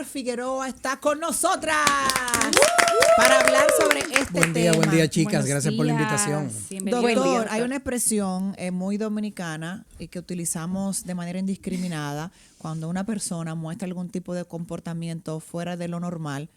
Figueroa está con nosotras para hablar sobre este tema. Buen día, chicas. Buenos Gracias por la invitación. Doctor, hay una expresión muy dominicana y que utilizamos de manera indiscriminada cuando una persona muestra algún tipo de comportamiento fuera de lo normal.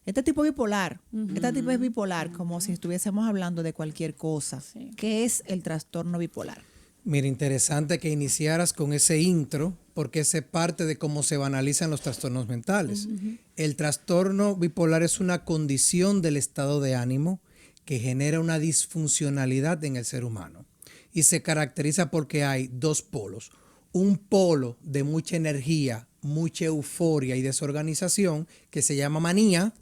Este tipo es bipolar. Este tipo es bipolar, como si estuviésemos hablando de cualquier cosa. Sí. ¿Qué es el trastorno bipolar? Mira, interesante que iniciaras con ese intro, porque ese parte de cómo se banalizan los trastornos mentales. El trastorno bipolar es una condición del estado de ánimo que genera una disfuncionalidad en el ser humano y se caracteriza porque hay dos polos. Un polo de mucha energía, mucha euforia y desorganización que se llama manía,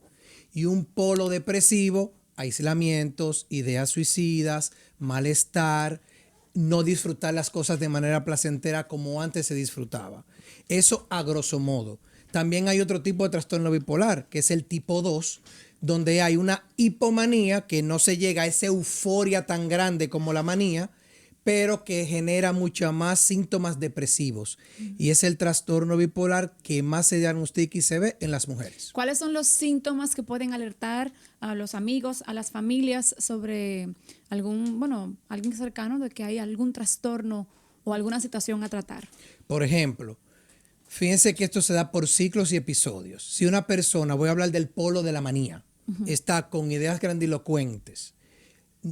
y un polo depresivo, aislamientos, ideas suicidas, malestar, no disfrutar las cosas de manera placentera como antes se disfrutaba. Eso a grosso modo. También hay otro tipo de trastorno bipolar, que es el tipo 2, donde hay una hipomanía que no se llega a esa euforia tan grande como la manía, pero que genera mucho más síntomas depresivos. Y es el trastorno bipolar que más se diagnostica y se ve en las mujeres. ¿Cuáles son los síntomas que pueden alertar a los amigos, a las familias sobre alguien cercano de que hay algún trastorno o alguna situación a tratar? Por ejemplo, fíjense que esto se da por ciclos y episodios. Si una persona, voy a hablar del polo de la manía, está con ideas grandilocuentes,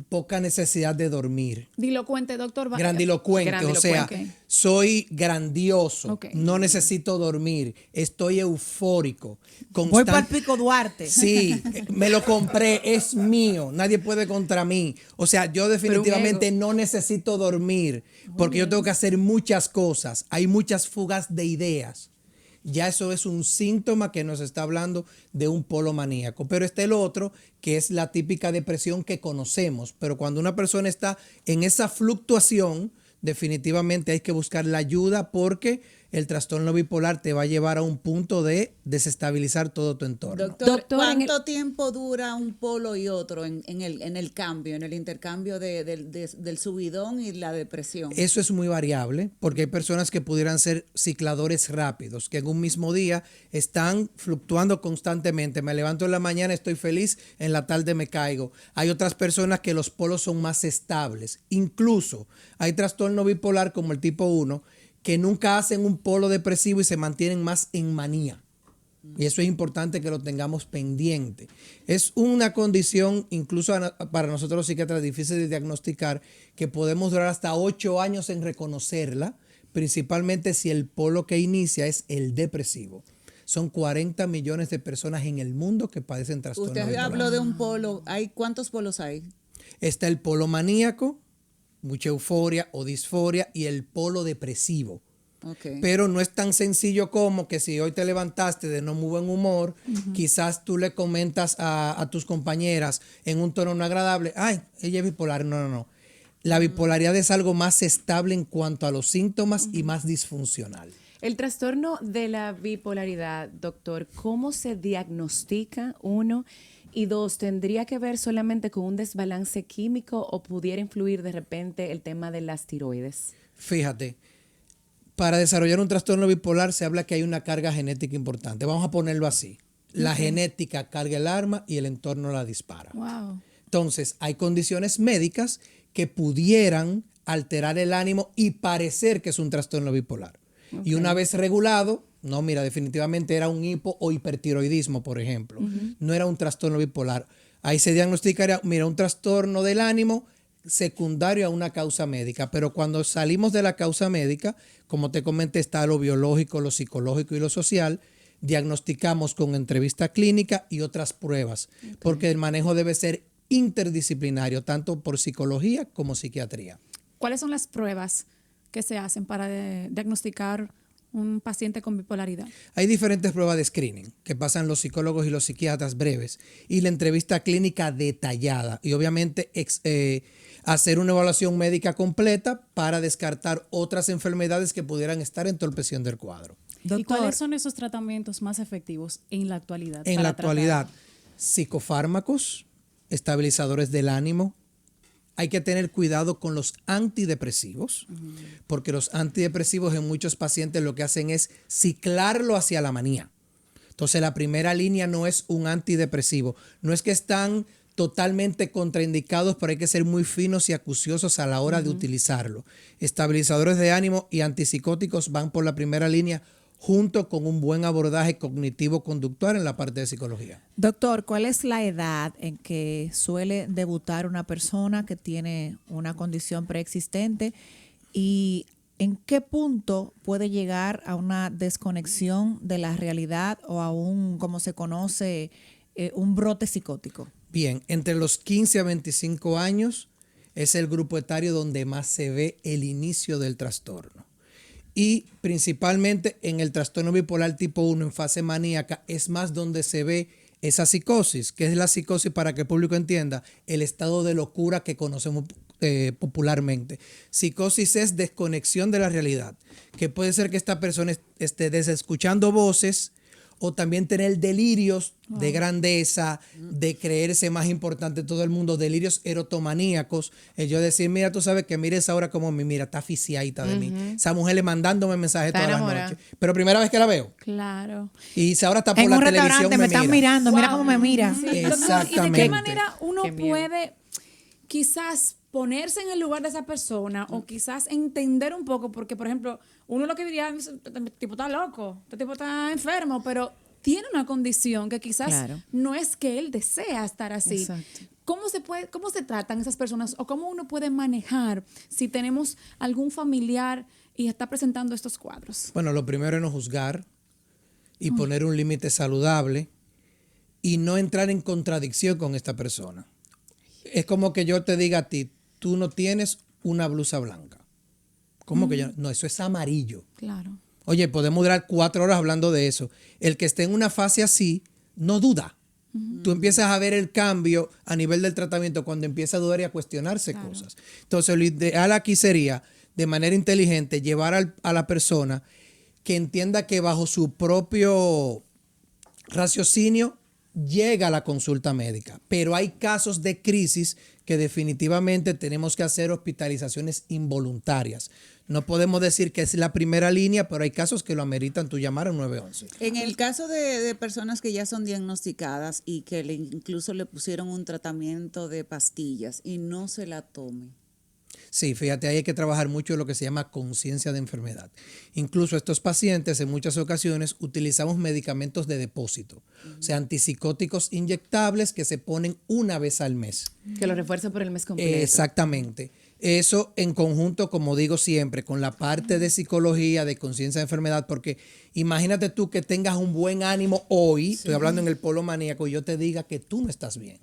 poca necesidad de dormir. Dilocuente, doctor. Grandilocuente, o sea, soy grandioso, Ok. no necesito dormir, estoy eufórico. Voy para el Pico Duarte. Sí, me lo compré, es mío, nadie puede contra mí. O sea, yo definitivamente no necesito dormir porque yo tengo que hacer muchas cosas, hay muchas fugas de ideas. Ya eso es un síntoma que nos está hablando de un polo maníaco. Pero está el otro, que es la típica depresión que conocemos. Pero cuando una persona está en esa fluctuación, definitivamente hay que buscar la ayuda porque el trastorno bipolar te va a llevar a un punto de desestabilizar todo tu entorno. Doctor, ¿cuánto tiempo dura un polo y otro en el cambio, en el intercambio del subidón y la depresión? Eso es muy variable porque hay personas que pudieran ser cicladores rápidos, que en un mismo día están fluctuando constantemente. Me levanto en la mañana, estoy feliz, en la tarde me caigo. Hay otras personas que los polos son más estables. Incluso hay trastorno bipolar como el tipo 1 que nunca hacen un polo depresivo y se mantienen más en manía. Y eso es importante que lo tengamos pendiente. Es una condición, incluso para nosotros los psiquiatras, difícil de diagnosticar, que podemos durar hasta 8 años en reconocerla, principalmente si el polo que inicia es el depresivo. Son 40 millones de personas en el mundo que padecen trastorno Usted bipolar. habló de un polo. ¿Cuántos polos hay? Está el polo maníaco, mucha euforia o disforia, y el polo depresivo. Okay. Pero no es tan sencillo como que si hoy te levantaste de no muy buen humor, quizás tú le comentas a tus compañeras en un tono no agradable, ay, ella es bipolar. No. La bipolaridad es algo más estable en cuanto a los síntomas y más disfuncional. El trastorno de la bipolaridad, doctor, ¿cómo se diagnostica, uno? Y dos, ¿tendría que ver solamente con un desbalance químico o pudiera influir de repente el tema de las tiroides? Fíjate, para desarrollar un trastorno bipolar se habla que hay una carga genética importante. Vamos a ponerlo así. La genética carga el arma y el entorno la dispara. Wow. Entonces, hay condiciones médicas que pudieran alterar el ánimo y parecer que es un trastorno bipolar. Okay. Y una vez regulado, no, mira, definitivamente era un hipo o hipertiroidismo, por ejemplo. No era un trastorno bipolar. Ahí se diagnosticaría, mira, un trastorno del ánimo secundario a una causa médica. Pero cuando salimos de la causa médica, como te comenté, está lo biológico, lo psicológico y lo social. Diagnosticamos con entrevista clínica y otras pruebas, porque el manejo debe ser interdisciplinario, tanto por psicología como psiquiatría. ¿Cuáles son las pruebas que se hacen para diagnosticar un paciente con bipolaridad? Hay diferentes pruebas de screening que pasan los psicólogos y los psiquiatras breves y la entrevista clínica detallada y obviamente hacer una evaluación médica completa para descartar otras enfermedades que pudieran estar entorpeciendo el cuadro. Doctor, ¿y cuáles son esos tratamientos más efectivos en la actualidad? En la actualidad, psicofármacos, estabilizadores del ánimo. Hay que tener cuidado con los antidepresivos, porque los antidepresivos en muchos pacientes lo que hacen es ciclarlo hacia la manía. Entonces la primera línea no es un antidepresivo. No es que están totalmente contraindicados, pero hay que ser muy finos y acuciosos a la hora de utilizarlo. Estabilizadores de ánimo y antipsicóticos van por la primera línea junto con un buen abordaje cognitivo-conductual en la parte de psicología. Doctor, ¿cuál es la edad en que suele debutar una persona que tiene una condición preexistente y en qué punto puede llegar a una desconexión de la realidad o a un, como se conoce, un brote psicótico? Bien, entre los 15 a 25 años es el grupo etario donde más se ve el inicio del trastorno. Y principalmente en el trastorno bipolar tipo 1 en fase maníaca es más donde se ve esa psicosis, que es la psicosis, para que el público entienda, el estado de locura que conocemos popularmente. Psicosis es desconexión de la realidad, que puede ser que esta persona esté desescuchando voces o también tener delirios de grandeza, de creerse más importante de todo el mundo, delirios erotomaníacos. Yo decir, mira, tú sabes que mires ahora como me mira, está aficiadita de mí. Esa mujer le mandándome mensajes Está todas las enamorada. noches. Pero primera vez que la veo. Claro. Y si ahora está por En la un televisión restaurante me están mira. mirando, mira cómo me mira. Sí, doctor, ¿y de Exactamente. qué manera uno Qué miedo. puede quizás ponerse en el lugar de esa persona o quizás entender un poco? Porque, por ejemplo, uno lo que diría, este tipo está loco, este tipo está enfermo, pero tiene una condición que quizás Claro. no es que él desea estar así. Exacto. ¿Cómo se tratan esas personas o cómo uno puede manejar si tenemos algún familiar y está presentando estos cuadros? Bueno, lo primero es no juzgar y poner un límite saludable y no entrar en contradicción con esta persona. Es como que yo te diga a ti, tú no tienes una blusa blanca. ¿Cómo que yo? No, eso es amarillo. Claro. Oye, podemos durar 4 horas hablando de eso. El que esté en una fase así, no duda. Tú empiezas a ver el cambio a nivel del tratamiento cuando empieza a dudar y a cuestionarse cosas. Entonces, lo ideal aquí sería, de manera inteligente, llevar a la persona que entienda que bajo su propio raciocinio llega a la consulta médica. Pero hay casos de crisis que definitivamente tenemos que hacer hospitalizaciones involuntarias. No podemos decir que es la primera línea, pero hay casos que lo ameritan tú llamar al 911. En el caso de personas que ya son diagnosticadas y que incluso le pusieron un tratamiento de pastillas y no se la tome. Sí, fíjate, ahí hay que trabajar mucho lo que se llama conciencia de enfermedad. Incluso estos pacientes en muchas ocasiones utilizamos medicamentos de depósito, o sea, antipsicóticos inyectables que se ponen una vez al mes. Que lo refuerza por el mes completo. Exactamente. Eso en conjunto, como digo siempre, con la parte de psicología, de conciencia de enfermedad, porque imagínate tú que tengas un buen ánimo hoy, estoy hablando en el polo maníaco, y yo te diga que tú no estás bien.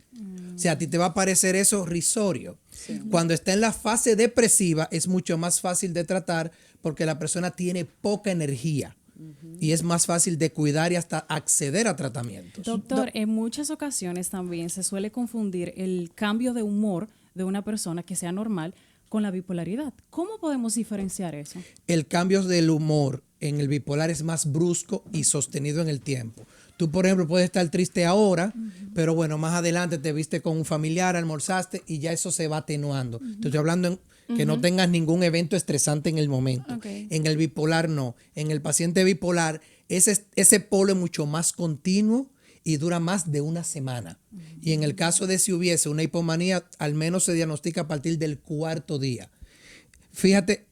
O sea, a ti te va a parecer eso risorio. Cuando está en la fase depresiva es mucho más fácil de tratar porque la persona tiene poca energía. Y es más fácil de cuidar y hasta acceder a tratamientos. Doctor, en muchas ocasiones también se suele confundir el cambio de humor de una persona que sea normal con la bipolaridad. ¿Cómo podemos diferenciar eso? El cambio del humor en el bipolar es más brusco y sostenido en el tiempo. Tú, por ejemplo, puedes estar triste ahora, pero bueno, más adelante te viste con un familiar, almorzaste y ya eso se va atenuando. Te estoy hablando que no tengas ningún evento estresante en el momento. Okay. En el bipolar no. En el paciente bipolar ese polo es mucho más continuo y dura más de una semana. Y en el caso de si hubiese una hipomanía, al menos se diagnostica a partir del 4º día. Fíjate,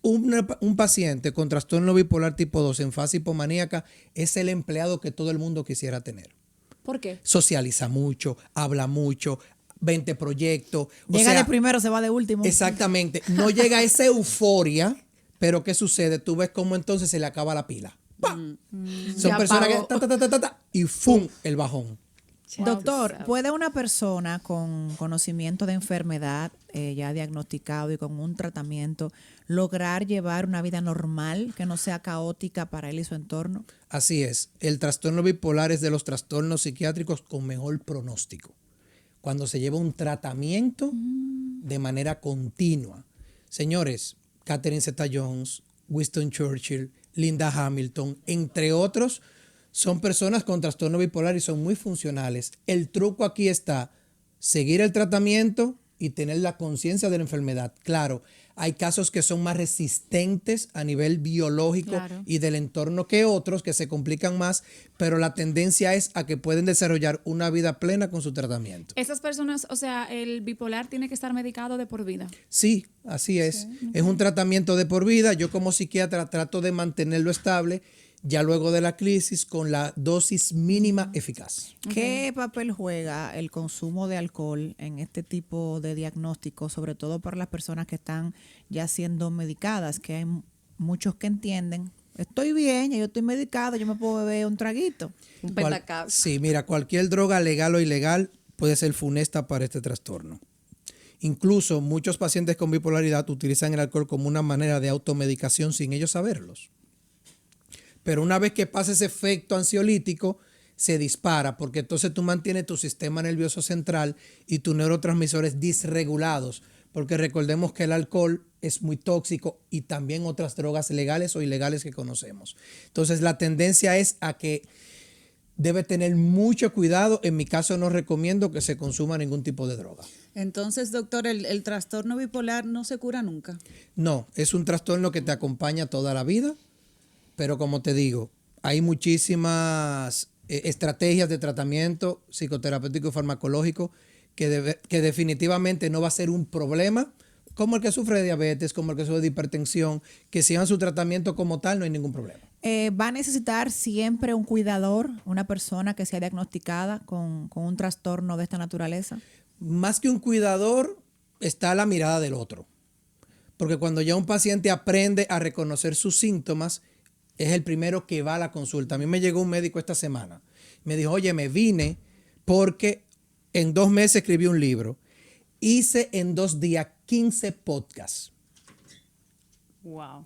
un paciente con trastorno bipolar tipo 2 en fase hipomaníaca es el empleado que todo el mundo quisiera tener. ¿Por qué? Socializa mucho, habla mucho, 20 proyectos. Llega de primero, se va de último. Exactamente. No llega a esa euforia, pero ¿qué sucede? Tú ves cómo entonces se le acaba la pila. ¡Pam! Son Ya personas apagó. que y ¡fum! El bajón. Doctor, ¿puede una persona con conocimiento de enfermedad ya diagnosticado y con un tratamiento lograr llevar una vida normal que no sea caótica para él y su entorno? Así es. El trastorno bipolar es de los trastornos psiquiátricos con mejor pronóstico. Cuando se lleva un tratamiento de manera continua. Señores, Catherine Zeta-Jones, Winston Churchill, Linda Hamilton, entre otros, son personas con trastorno bipolar y son muy funcionales. El truco aquí está seguir el tratamiento y tener la conciencia de la enfermedad. Claro, Hay casos que son más resistentes a nivel biológico Claro. y del entorno que otros, que se complican más, pero la tendencia es a que pueden desarrollar una vida plena con su tratamiento. Esas personas, o sea, el bipolar tiene que estar medicado de por vida. Sí, así es. Es un tratamiento de por vida. Yo como psiquiatra trato de mantenerlo estable ya luego de la crisis con la dosis mínima eficaz. ¿Qué papel juega el consumo de alcohol en este tipo de diagnóstico, sobre todo para las personas que están ya siendo medicadas? Que hay muchos que entienden, estoy bien, ya yo estoy medicada, yo me puedo beber un traguito. Un Cual- pentacab. Sí, mira, cualquier droga legal o ilegal puede ser funesta para este trastorno. Incluso muchos pacientes con bipolaridad utilizan el alcohol como una manera de automedicación sin ellos saberlos. Pero una vez que pasa ese efecto ansiolítico, se dispara, porque entonces tú mantienes tu sistema nervioso central y tus neurotransmisores disregulados, porque recordemos que el alcohol es muy tóxico y también otras drogas legales o ilegales que conocemos. Entonces la tendencia es a que debe tener mucho cuidado. En mi caso no recomiendo que se consuma ningún tipo de droga. Entonces, doctor, el trastorno bipolar no se cura nunca. No, es un trastorno que te acompaña toda la vida, pero como te digo, hay muchísimas estrategias de tratamiento psicoterapéutico y farmacológico que definitivamente no va a ser un problema, como el que sufre de diabetes, como el que sufre de hipertensión, que sigan su tratamiento como tal, no hay ningún problema. ¿Va a necesitar siempre un cuidador, una persona que sea diagnosticada con un trastorno de esta naturaleza? Más que un cuidador, está la mirada del otro. Porque cuando ya un paciente aprende a reconocer sus síntomas, es el primero que va a la consulta. A mí me llegó un médico esta semana. Me dijo, oye, me vine porque en 2 meses escribí un libro. Hice en 2 días 15 podcasts Wow.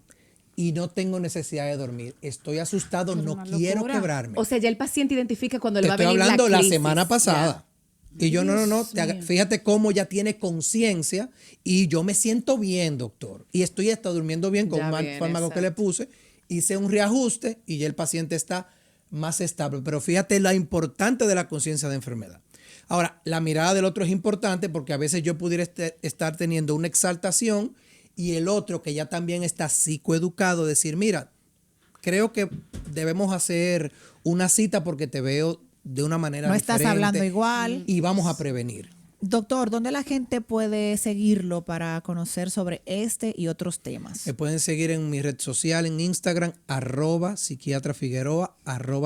y no tengo necesidad de dormir. Estoy asustado, Es no una quiero locura. quebrarme. O sea, ya el paciente identifica cuando Te le va a estoy venir hablando la crisis. semana pasada. Y yo, no, Dios mío. fíjate cómo ya tiene conciencia y yo me siento bien, doctor. Y estoy hasta durmiendo bien con Ya un viene, fármaco que le exacto. puse. Hice un reajuste y ya el paciente está más estable. Pero fíjate la importante de la conciencia de enfermedad. Ahora, la mirada del otro es importante porque a veces yo pudiera estar teniendo una exaltación y el otro que ya también está psicoeducado decir, mira, creo que debemos hacer una cita porque te veo de una manera No estás diferente hablando igual. y vamos a prevenir. Doctor, ¿dónde la gente puede seguirlo para conocer sobre este y otros temas? Me pueden seguir en mi red social en Instagram, @psiquiatrafigueroa,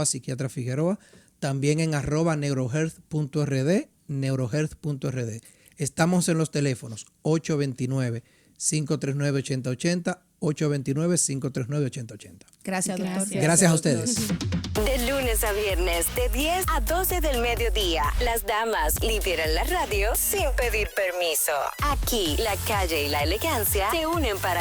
@psiquiatrafigueroa, también en @neurohealth.rd, neurohealth.rd. Estamos en los teléfonos 829-539-8080, 829-539-8080. Gracias, doctor. Gracias a ustedes. De lunes a viernes, de 10 a 12 del mediodía, las damas lideran la radio sin pedir permiso. Aquí, la calle y la elegancia se unen para